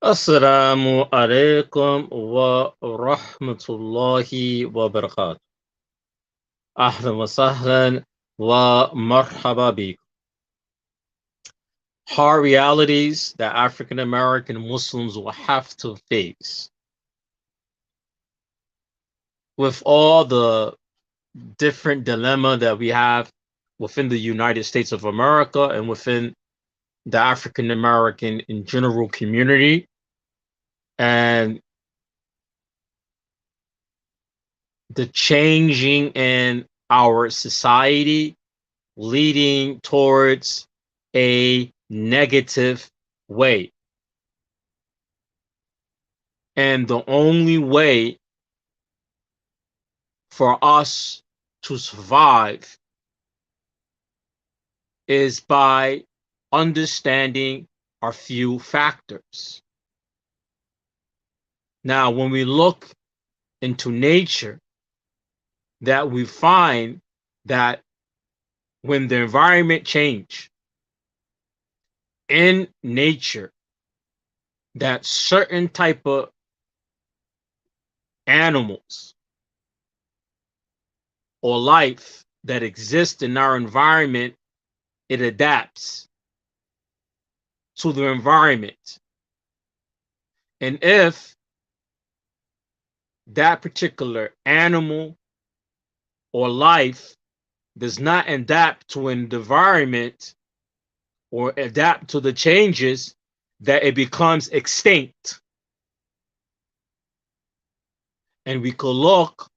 السلام عليكم ورحمة الله وبركاته. أهلا وسهلا ومرحبا بكم. Hard realities that African American Muslims will have to face with all the different dilemma that we have within the United States of America and within the African American in general community, and the changing in our society leading towards a negative way. And the only way for us to survive is by understanding a few factors. Now, when we look into nature, that we find that when the environment change in nature, that certain type of animals or life that exists in our environment, it adapts to the environment. And if that particular animal or life does not adapt to an environment or adapt to the changes, that it becomes extinct. And we could look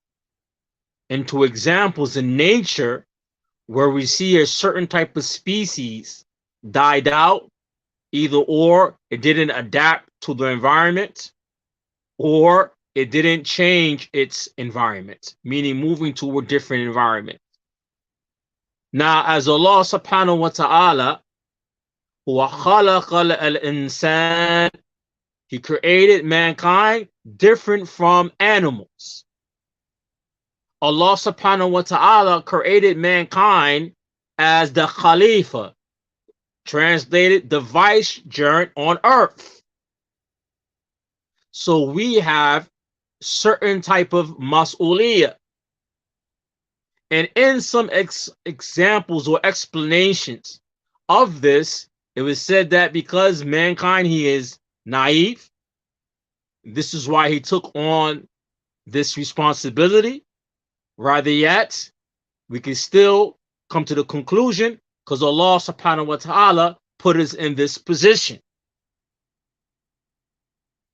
into examples in nature where we see a certain type of species died out, either or it didn't adapt to the environment, or it didn't change its environment, meaning moving to a different environment. Now, as Allah subhanahu wa ta'ala, وَخَلَقَ الْإِنسَانَ, He created mankind different from animals. Allah subhanahu wa ta'ala created mankind as the Khalifa, translated the vicegerent on earth. So we have certain type of mas'uliyah. And in some examples or explanations of this, it was said that because mankind, he is naive, this is why he took on this responsibility. Rather yet, we can still come to the conclusion because Allah subhanahu wa ta'ala put us in this position.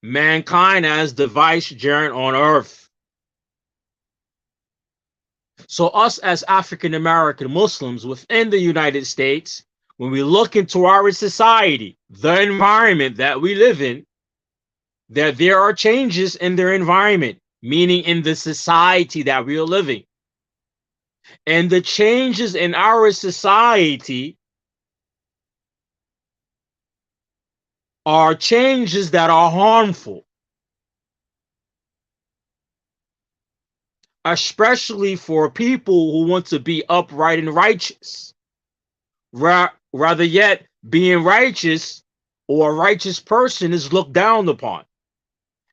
Mankind as the vicegerent on earth. So us as African American Muslims within the United States, when we look into our society, the environment that we live in, that there are changes in their environment, meaning in the society that we are living. And the changes in our society are changes that are harmful, especially for people who want to be upright and righteous. Rather yet, being righteous or a righteous person is looked down upon.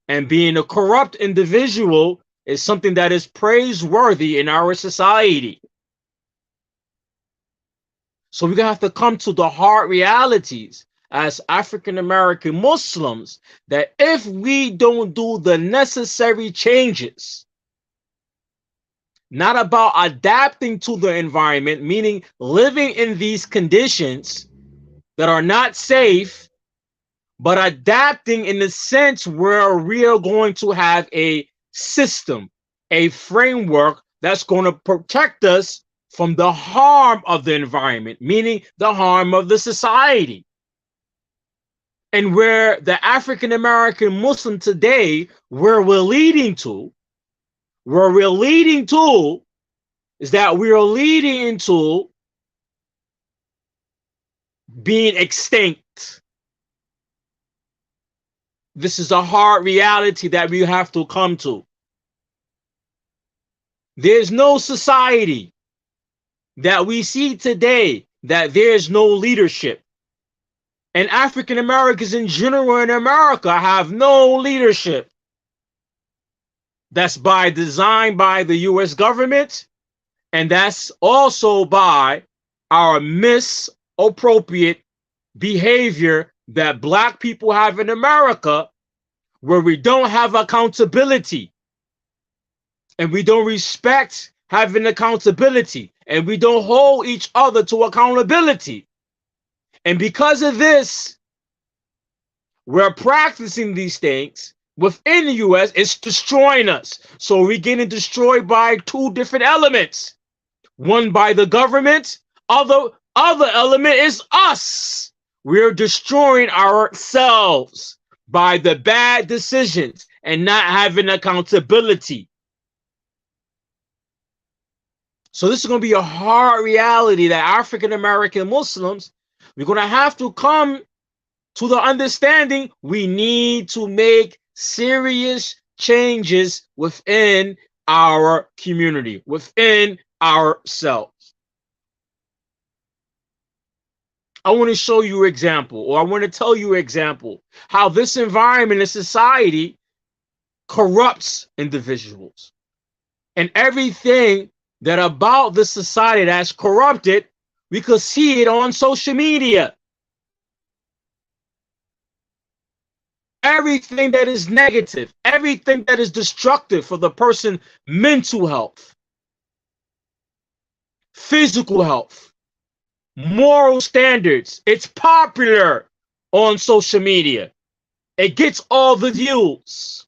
And being a corrupt individual is something that is praiseworthy in our society. So we're going to have to come to the hard realities as African American Muslims that if we don't do the necessary changes, not about adapting to the environment, meaning living in these conditions that are not safe, but adapting in the sense where we are going to have a system, a framework that's going to protect us from the harm of the environment, meaning the harm of the society. And where the African American Muslim today, where we're leading to is that we are leading into being extinct. This is a hard reality that we have to come to. There's no society that we see today that there's no leadership. And African Americans in general in America have no leadership. That's by design by the US government, and that's also by our misappropriate behavior that Black people have in America, where we don't have accountability and we don't respect having accountability and we don't hold each other to accountability. And because of this, we're practicing these things within the US. It's destroying us. So we're getting destroyed by two different elements. One by the government, other element is us. We're destroying ourselves by the bad decisions and not having accountability. So this is going to be a hard reality that African American Muslims, we're going to have to come to the understanding we need to make serious changes within our community, within ourselves. I want to show you an example, or I want to tell you an example, how this environment in society corrupts individuals. And everything that about the society that's corrupted, we could see it on social media. Everything that is negative, everything that is destructive for the person's mental health, physical health, moral standards, it's popular on social media. It gets all the views.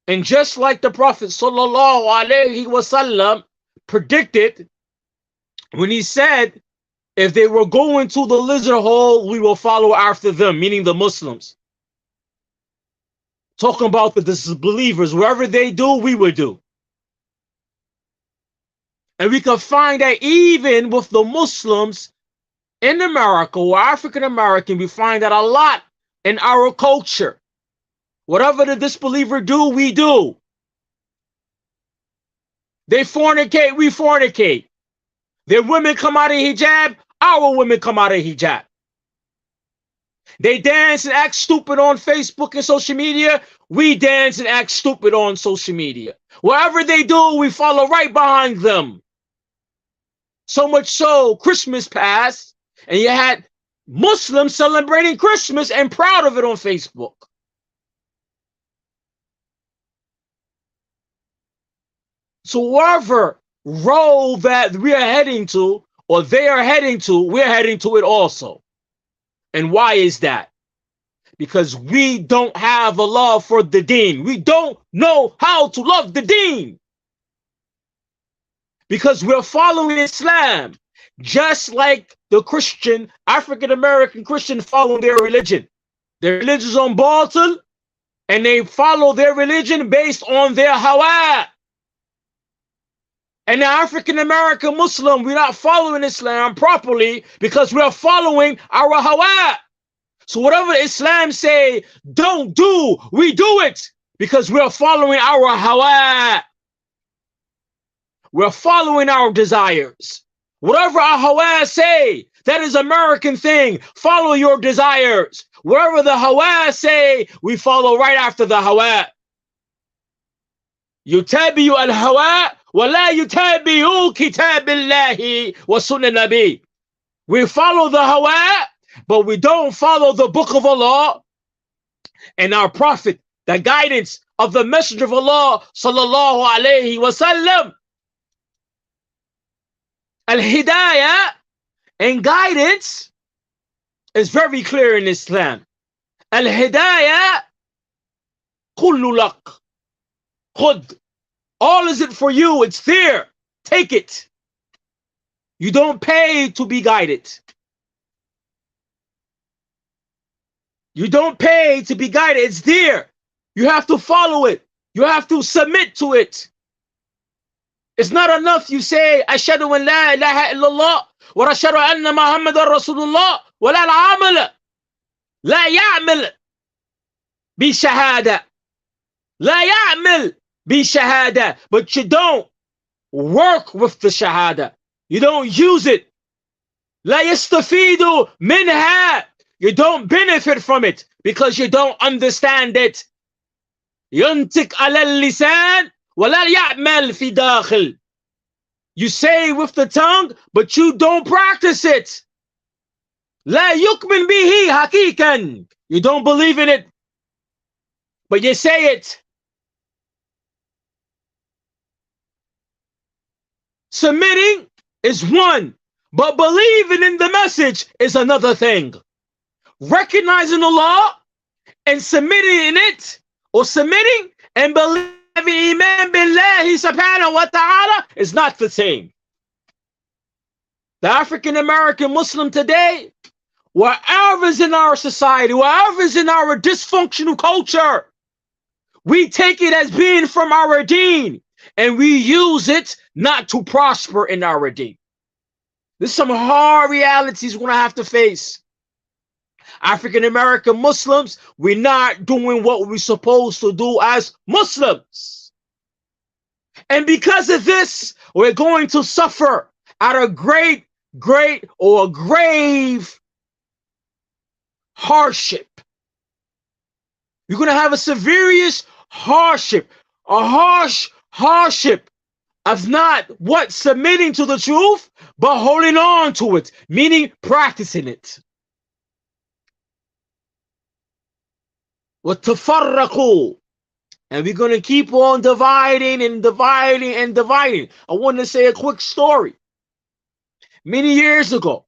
And just like the Prophet sallallahu alaihi wasallam predicted when he said, if they were going to the lizard hole, we will follow after them, meaning the Muslims. Talking about the disbelievers, wherever they do, we would do. And we can find that even with the Muslims in America or African American, we find that a lot in our culture. Whatever the disbeliever do, we do. They fornicate, we fornicate. Their women come out of hijab, our women come out of hijab. They dance and act stupid on Facebook and social media, we dance and act stupid on social media. Whatever they do, we follow right behind them. So much so, Christmas passed, and you had Muslims celebrating Christmas and proud of it on Facebook. So whatever role that we are heading to, or they are heading to, we're heading to it also. And why is that? Because we don't have a love for the deen. We don't know how to love the deen. Because we're following Islam, just like the Christian, African American Christian follow their religion. Their religion is on batil, and they follow their religion based on their hawa. And the African American Muslim, we're not following Islam properly because we're following our hawa. So whatever Islam say, don't do, we do it because we're following our hawa. We're following our desires. Whatever our hawa say, that is American thing. Follow your desires. Whatever the hawa say, we follow right after the hawa. Yutabi'u al-hawa wa la yutabi'u kitabillahi wa sunnah nabi. We follow the hawa, but we don't follow the book of Allah and our prophet, the guidance of the messenger of Allah sallallahu alayhi wa sallam. Al-hidayah and guidance is very clear in Islam. Al-hidayah kullu lak. Khud. All is it for you. It's there. Take it. You don't pay to be guided. You don't pay to be guided. It's there. You have to follow it. You have to submit to it. It's not enough you say, Ashhadu an la ilaha illallah wa ashhadu anna Muhammadan Rasulullah wa la al-amal la ya'mal bi shahada. La ya'mal bi shahada. But you don't work with the shahada. You don't use it. لا يستفيد منها. You don't benefit from it because you don't understand it. ينطق على اللسان ولا يعمل في داخل. You say with the tongue, but you don't practice it. لا يؤمن به حقيقا. You don't believe in it, but you say it. Submitting is one, but believing in the message is another thing. Recognizing the law and submitting in it, or submitting and believing iman billahi subhanahu wa ta'ala is not the same. The African American Muslim today, wherever is in our society, wherever is in our dysfunctional culture, we take it as being from our deen and we use it not to prosper in our deen. There's some hard realities we're going to have to face. African American Muslims, we're not doing what we're supposed to do as Muslims. And because of this, we're going to suffer at a great or grave hardship. You're going to have a serious hardship, a harsh hardship of not what submitting to the truth, but holding on to it, meaning practicing it. وَتَفَرَّقُوا, and we're going to keep on dividing and dividing and dividing. I want to say a quick story. Many years ago,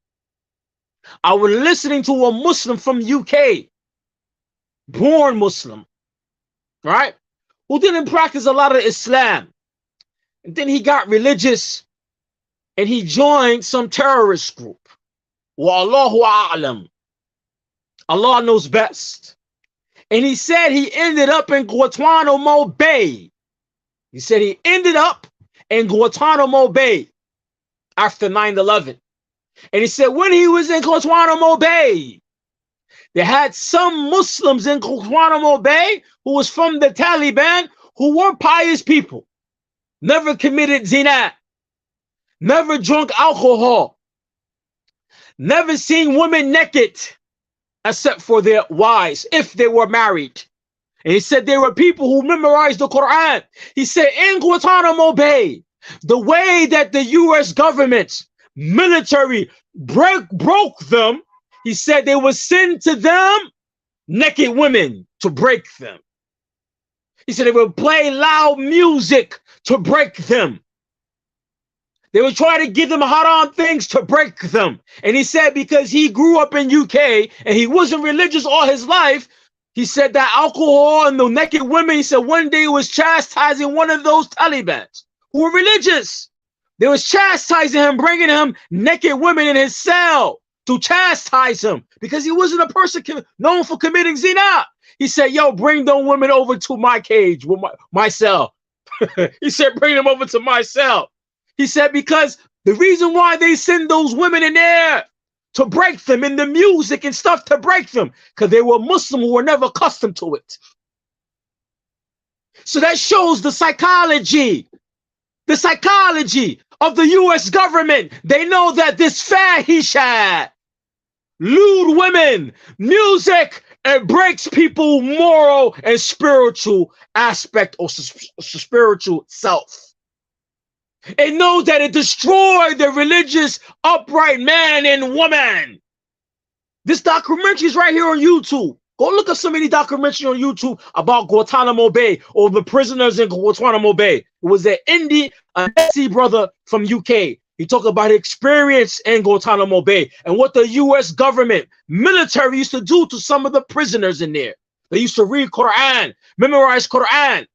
I was listening to a Muslim from UK, born Muslim, right, who didn't practice a lot of Islam. And then he got religious and he joined some terrorist group. Wallahu a'lam. Allah knows best. And he said he ended up in Guantanamo Bay. He said he ended up in Guantanamo Bay after 9/11. And he said when he was in Guantanamo Bay, they had some Muslims in Guantanamo Bay who was from the Taliban who were pious people, never committed zina, never drunk alcohol, never seen women naked except for their wives if they were married. And he said there were people who memorized the Quran. He said in Guantanamo Bay, the way that the US government military broke them, he said they would send to them naked women to break them. He said they would play loud music to break them. They would try to give them haram things to break them. And he said because he grew up in UK and he wasn't religious all his life, he said that alcohol and the naked women, he said one day he was chastising one of those Talibans who were religious. They was chastising him, bringing him naked women in his cell to chastise him because he wasn't a person known for committing zina. He said, yo, bring those women over to my cage, with my cell. He said, bring them over to my cell. He said, because the reason why they send those women in there to break them in the music and stuff to break them, because they were Muslim who were never accustomed to it. So that shows the psychology of the US government. They know that this fahisha, lewd women, music, it breaks people's moral and spiritual aspect or spiritual self. It knows that it destroyed the religious, upright man and woman. This documentary is right here on YouTube. Go look up some of these documentaries on YouTube about Guantanamo Bay or the prisoners in Guantanamo Bay. It was an Indian, a Nazi brother from UK. He talked about his experience in Guantanamo Bay and what the US government military used to do to some of the prisoners in there. They used to read Quran, memorize Quran.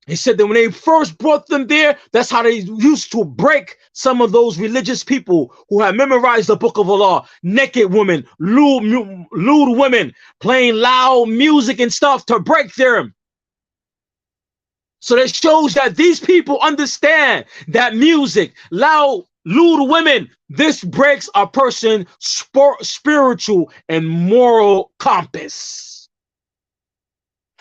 He said that when they first brought them there, that's how they used to break some of those religious people who had memorized the book of Allah. Naked women, lewd women, playing loud music and stuff to break them. So that shows that these people understand that music, loud, lewd women, this breaks a person's spiritual and moral compass.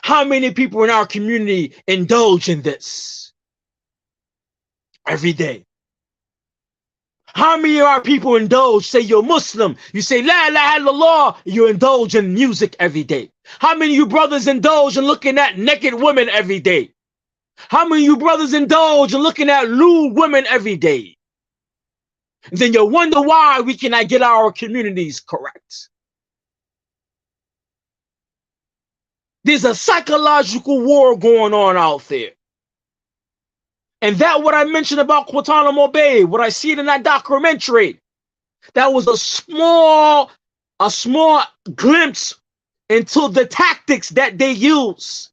How many people in our community indulge in this every day? How many of our people indulge, say you're Muslim, you say La ilaha illallah, you indulge in music every day? How many of you brothers indulge in looking at naked women every day? How many of you brothers indulge in looking at lewd women every day? And then you wonder why we cannot get our communities correct. There's a psychological war going on out there. And that what I mentioned about Guantanamo Bay, what I see in that documentary, that was a small glimpse into the tactics that they use.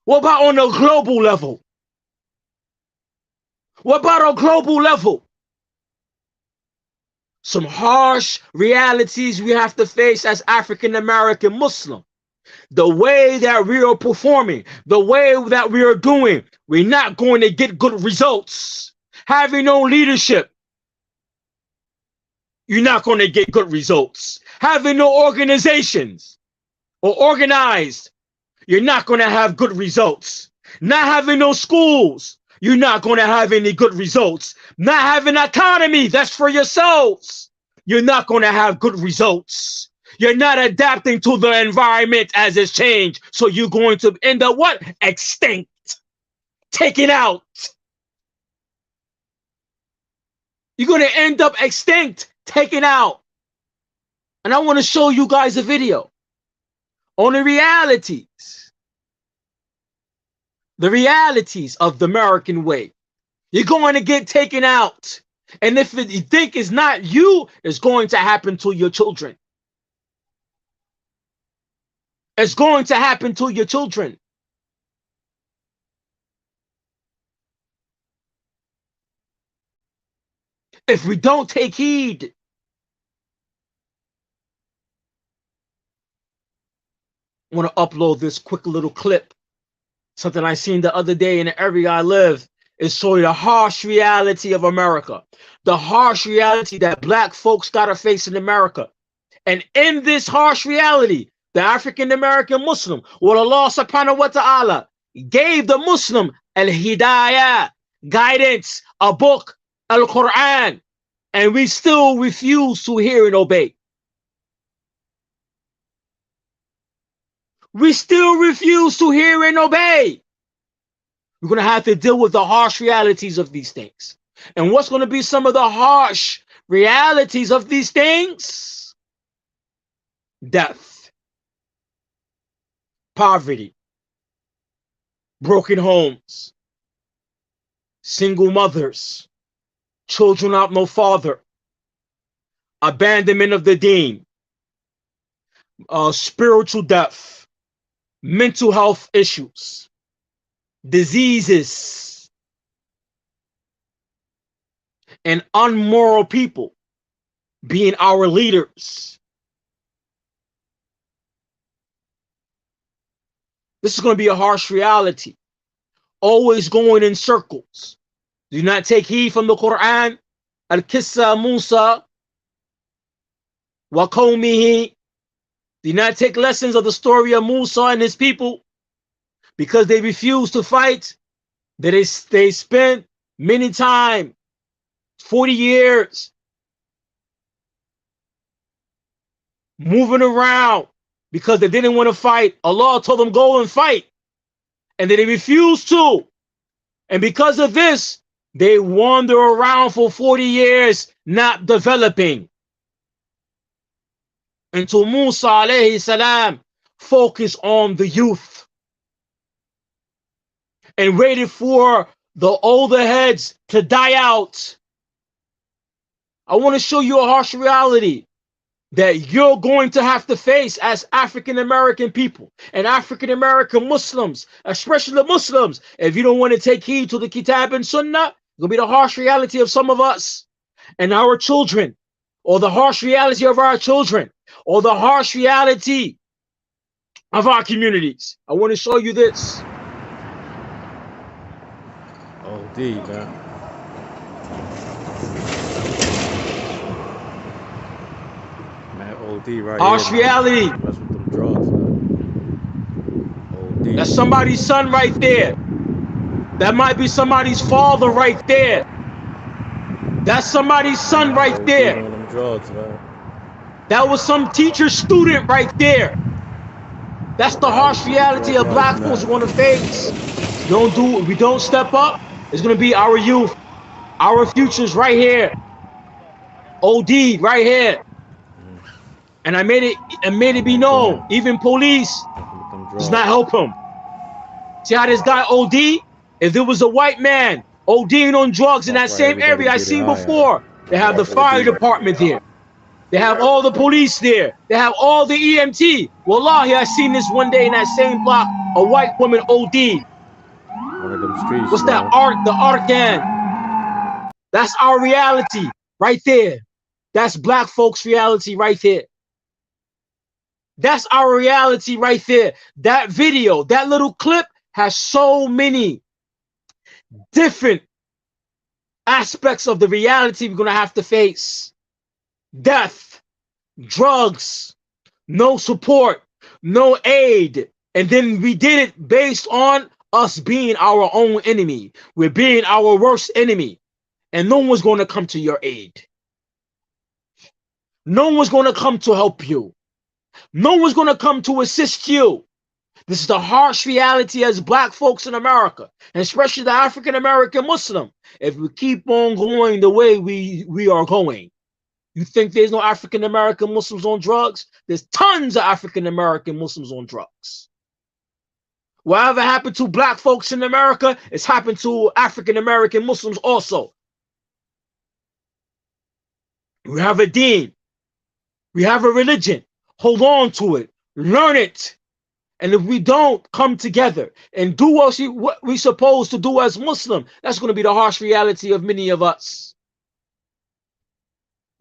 What about on a global level? What about on a global level? Some harsh realities we have to face as African American Muslim. The way that we are performing, the way that we are doing, we're not going to get good results. Having no leadership, you're not going to get good results. Having no organizations or organized, you're not going to have good results. Not having no schools, you're not going to have any good results. Not having autonomy, that's for yourselves, you're not going to have good results. You're not adapting to the environment as it's changed. So you're going to end up what? Extinct. Taken out. You're going to end up extinct, taken out. And I want to show you guys a video on the realities of the American way. You're going to get taken out. And if you think it's not you, it's going to happen to your children. It's going to happen to your children. If we don't take heed. I want to upload this quick little clip. Something I seen the other day in the area I live. Is showing the harsh reality of America. The harsh reality that black folks gotta face in America. And in this harsh reality, the African American Muslim, what Allah subhanahu wa ta'ala gave the Muslim al-Hidayah, guidance, a book, al-Quran, and we still refuse to hear and obey. We still refuse to hear and obey. We're going to have to deal with the harsh realities of these things. And what's going to be some of the harsh realities of these things? Death. Poverty, broken homes, single mothers, children without no father, abandonment of the deen, spiritual death, mental health issues, diseases, and unmoral people being our leaders. This is going to be a harsh reality. Always going in circles. Do not take heed from the Quran. Al-Qissa Musa wa qawmihi. Do not take lessons of the story of Musa and his people, because they refused to fight. They spent many times, 40 years, moving around because they didn't want to fight. Allah told them go and fight, and they refused to. And because of this, they wander around for 40 years, not developing. Until Musa alayhi salam focused on the youth and waited for the older heads to die out. I want to show you a harsh reality that you're going to have to face as African American people and African American Muslims, especially the Muslims. If you don't want to take heed to the Kitab and Sunnah, it's going to be the harsh reality of some of us and our children, or the harsh reality of our children, or the harsh reality of our communities. I want to show you this. OD, man. OD right harsh here, reality. That's with them drugs, man. OD. That's somebody's son right there. That might be somebody's father right there. That's somebody's son right OD there. on them drugs, man. That was some teacher student right there. That's the harsh reality of black folks we're gonna face. We don't step up, it's gonna be our youth, our futures right here. OD right here. And I made it be known. Even police does not help him. See how this guy OD? If there was a white man ODing on drugs in that same area I seen before, they have the fire department there. They have all the police there. They have all the EMT. Wallahi, I seen this one day in that same block, a white woman OD. One of them streets. What's that art? The Arcan. That's our reality right there. That's black folks' reality right there. That's our reality right there. That video, that little clip has so many different aspects of the reality we're going to have to face. Death, drugs, no support, no aid. And then we did it based on us being our own enemy. We're being our worst enemy. And no one's going to come to your aid. No one's going to come to help you. No one's going to come to assist you. This is the harsh reality as black folks in America, and especially the African American Muslim. If we keep on going the way we are going, you think there's no African American Muslims on drugs? There's tons of African American Muslims on drugs. Whatever happened to black folks in America, it's happened to African American Muslims also. We have a deen. We have a religion. Hold on to it. Learn it. And if we don't come together and do what we're supposed to do as Muslim, that's going to be the harsh reality of many of us.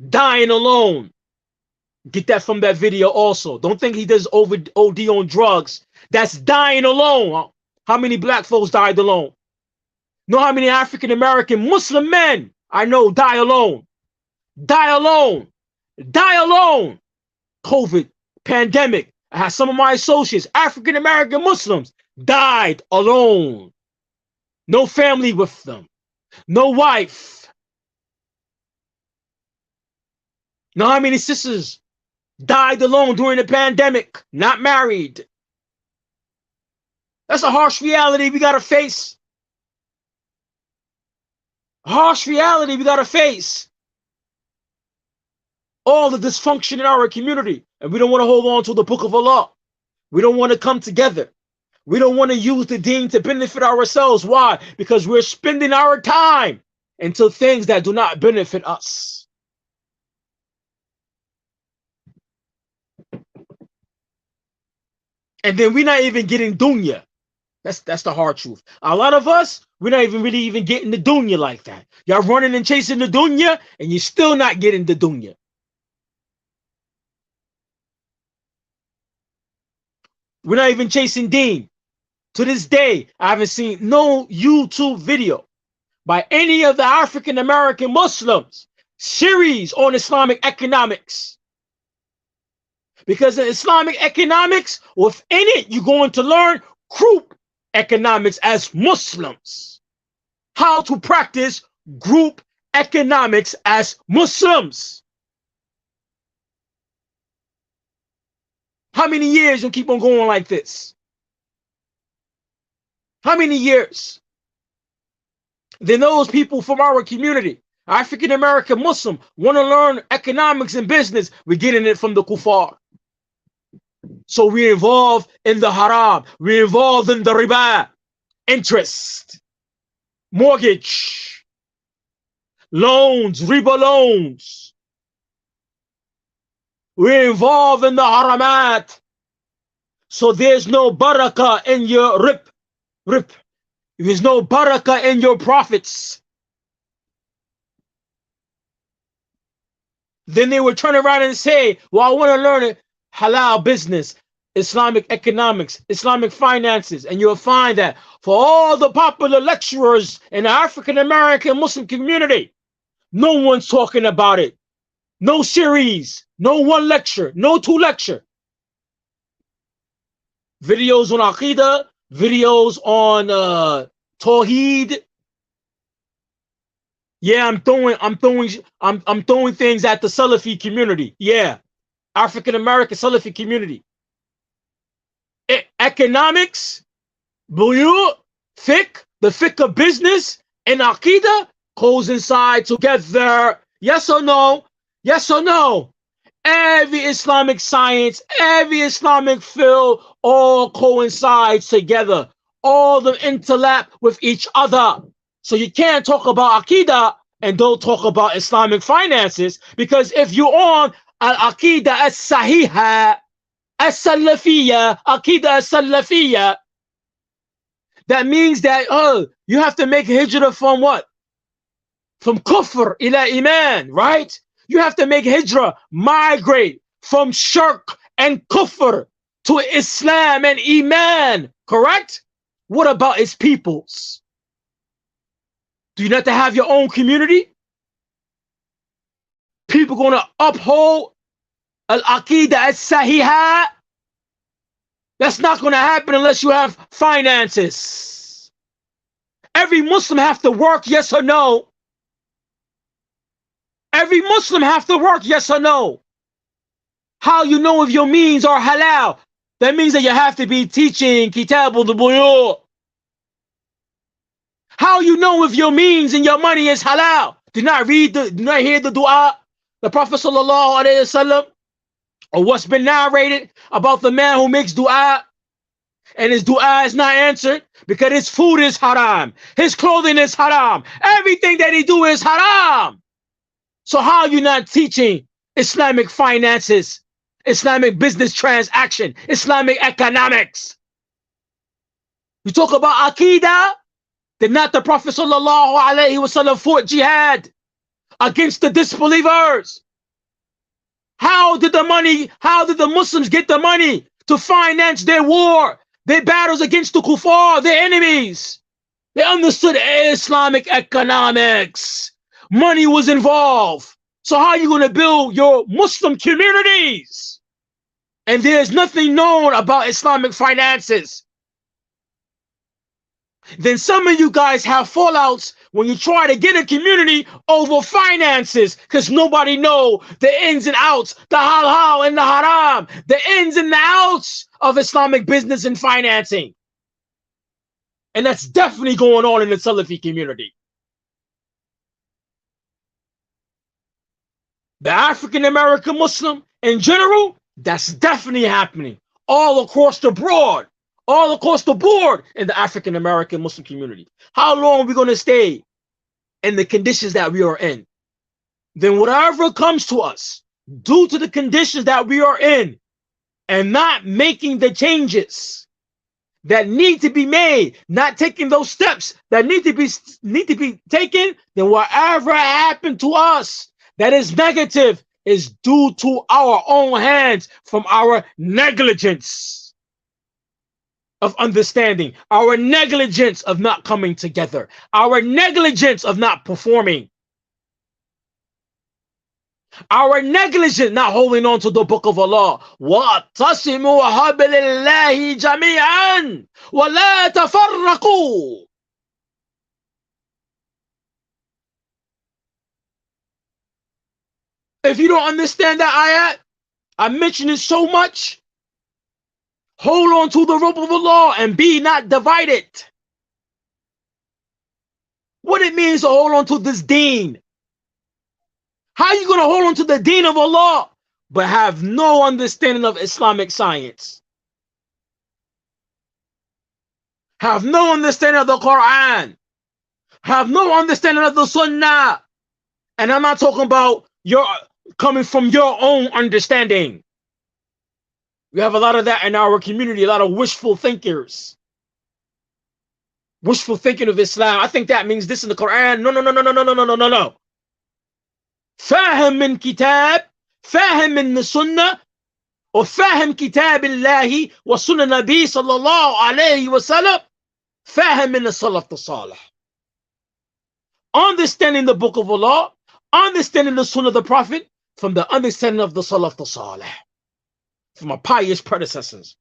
Dying alone. Get that from that video also. Don't think he does OD on drugs. That's dying alone. How many black folks died alone? Know how many African American Muslim men I know die alone? Die alone. Die alone. COVID, pandemic. I had some of my associates, African American Muslims, died alone. No family with them. No wife. Know how many sisters died alone during the pandemic, not married? That's a harsh reality we got to face. Harsh reality we got to face. All the dysfunction in our community, and we don't want to hold on to the book of Allah. We don't want to come together. We don't want to use the deen to benefit ourselves. Why? Because we're spending our time into things that do not benefit us. And then we're not even getting dunya. That's the hard truth. A lot of us, we're not even really getting the dunya like that. Y'all running and chasing the dunya, and you're still not getting the dunya. We're not even chasing deen. To this day, I haven't seen no YouTube video by any of the African American Muslims series on Islamic economics. Because in Islamic economics, within it, you're going to learn group economics as Muslims. How to practice group economics as Muslims. How many years you'll keep on going like this? How many years? Then those people from our community, African American Muslim, want to learn economics and business. We're getting it from the kuffar. So we're involved in the haram. We're involved in the riba, interest, mortgage, loans, riba loans. We're involved in the haramat. So there's no barakah in your rip. There's no barakah in your profits. Then they would turn around and say, well, I want to learn halal business, Islamic economics, Islamic finances. And you'll find that for all the popular lecturers in the African American Muslim community, no one's talking about it. No series, no one lecture, no two lecture. Videos on Aqidah, videos on Tawheed, Yeah, I'm throwing things at the Salafi community. Yeah, African American Salafi community. Economics, buyu, fiqh, the fiqh of business, and aqidah coincide together. Yes or no? Yes or no? Every Islamic science, every Islamic field, all coincides together. All of them interlap with each other. So you can't talk about Aqidah and don't talk about Islamic finances, because if you're on Al-Aqidah as-Sahiha, as-Salafiyya, Aqidah as-Salafiyya, that means that you have to make hijrah from what? From kufr ila iman, right? You have to make hijrah, migrate from shirk and kufr to Islam and iman, correct? What about its peoples? Do you not have to have your own community? People going to uphold al-aqidah as-sahiha? That's not going to happen unless you have finances. Every Muslim have to work, yes or no? Every Muslim have to work, yes or no? How you know if your means are halal? That means that you have to be teaching Kitab al-Buyu. How you know if your means and your money is halal? Do not hear the dua, the Prophet sallallahu alaihi wasallam, or what's been narrated about the man who makes dua and his dua is not answered because his food is haram, his clothing is haram, everything that he do is haram. So how are you not teaching Islamic finances, Islamic business transaction, Islamic economics? You talk about Aqidah, did not the Prophet sallallahu alaihi wasallam fought jihad against the disbelievers? How did the Muslims get the money to finance their war, their battles against the kuffar, their enemies? They understood Islamic economics. Money was involved. So how are you going to build your Muslim communities? And there's nothing known about Islamic finances. Then some of you guys have fallouts when you try to get a community over finances, because nobody know the ins and outs, the halal and the haram, the ins and the outs of Islamic business and financing. And that's definitely going on in the Salafi community. The African American Muslim in general, that's definitely happening all across the board. All across the board in the African American Muslim community. How long are we going to stay in the conditions that we are in? Then whatever comes to us due to the conditions that we are in and not making the changes that need to be made, not taking those steps that need to be taken, then whatever happened to us that is negative is due to our own hands from our negligence of understanding, our negligence of not coming together, our negligence of not performing, our negligence not holding on to the book of Allah. وَاعْتَصِمُوا حَبْلَ اللَّهِ جَمِيعًا وَلَا تَفَرَّقُوا. If you don't understand that ayat, I mention it so much. Hold on to the rope of Allah and be not divided. What it means to hold on to this deen. How are you going to hold on to the deen of Allah but have no understanding of Islamic science? Have no understanding of the Quran. Have no understanding of the Sunnah. And I'm not talking about your coming from your own understanding. We have a lot of that in our community, a lot of wishful thinkers. Wishful thinking of Islam. I think that means this in the Quran. No. فاهم من كتاب, فاهم من السنة, وفاهم كتاب الله وسنة النبي صلى الله عليه وسلم, فاهم من السلف الصالح. Understanding the book of Allah, understanding the Sunnah of the Prophet from the understanding of the Salaf al-Salih, from our pious predecessors.